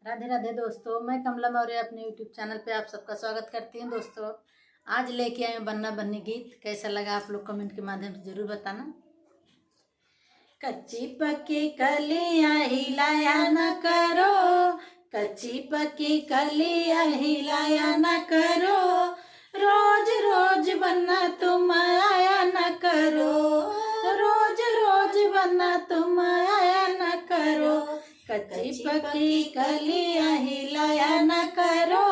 राधे राधे दोस्तों, मैं कमला मौर्य अपने यूट्यूब चैनल पे आप सबका स्वागत करती हूँ। दोस्तों आज लेके आए बन्ना बन्नी गीत। कैसा लगा आप लोग कमेंट के माध्यम से जरूर बताना। कच्ची पक्की कलियां हिलाया न करो, कच्ची पक्की कलियां हिलाया न करो, रोज रोज बन्ना तुम आया न करो, रोज रोज बन्ना तुम आया न करो, कच्ची पक्की कलियां हिलाया न करो,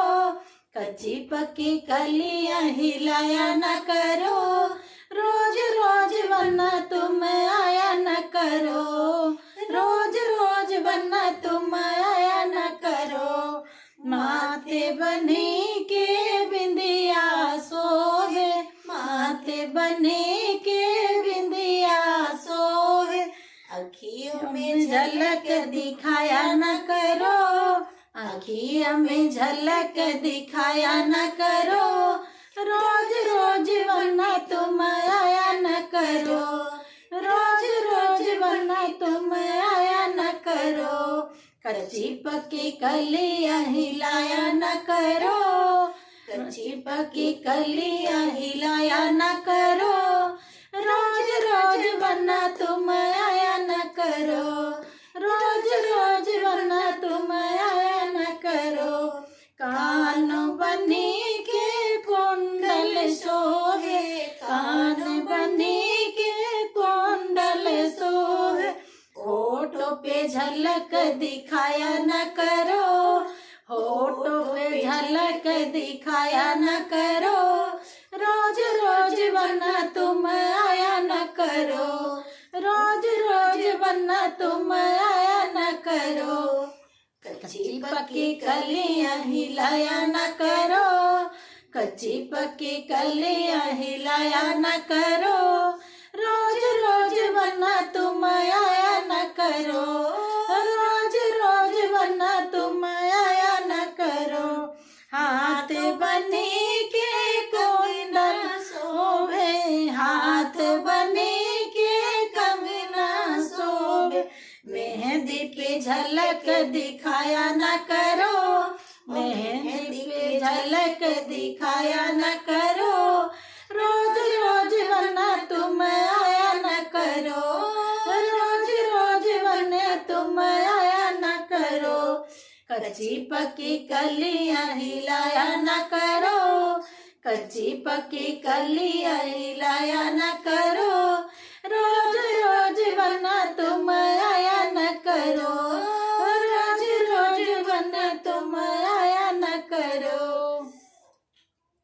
कच्ची पक्की कलियां हिलाया न करो, रोज रोज बन्ना तुम आया न करो, रोज रोज बन्ना तुम आया न करो। माथे बने के बिंदिया सोहे, माथे बने के बिंदिया सोहे, अखियों में झलक दिखाया न करो, अखियों में झलक दिखाया न करो, रोज रोज बन्ना तुम आया न करो, रोज रोज बन्ना तुम आया न करो, कच्ची पक्की कलियां हिलाया न करो, कच्ची पक्की कलियां हिलाया न करो, रोज रोज बन्ना तुम आया न करो, रोज रोज बन्ना तुम आया न करो। कान बने के कुंडल सोहे, कान बने के कुंडल सोहे, होठों पे झलक दिखाया न करो, होठों पे झलक दिखाया न करो, रोज रोज बन्ना तुम आया न करो, रोज रोज बन्ना तुम आया न करो, कच्ची पक्की कलियां हिलाया न करो, कच्ची पक्की कलियां हिलाया न करो, रोज रोज बन्ना तुम आया न करो, रोज रोज बन्ना तुम आया न करो। हाथ बने के कुंडल सोहे, हाथ बने के कंगना सोहे, मेहंदी पे झलक दिखाया न करो, मेहंदी पे झलक दिखाया न करो, रोज रोज बन्ना तुम आया न करो, रोज रोज बन्ना तुम आया न करो, कच्ची पक्की कलियां हिलाया न करो, कच्ची पक्की कलियां हिलाया न करो, रोज रोज बन्ना तुम आया न करो।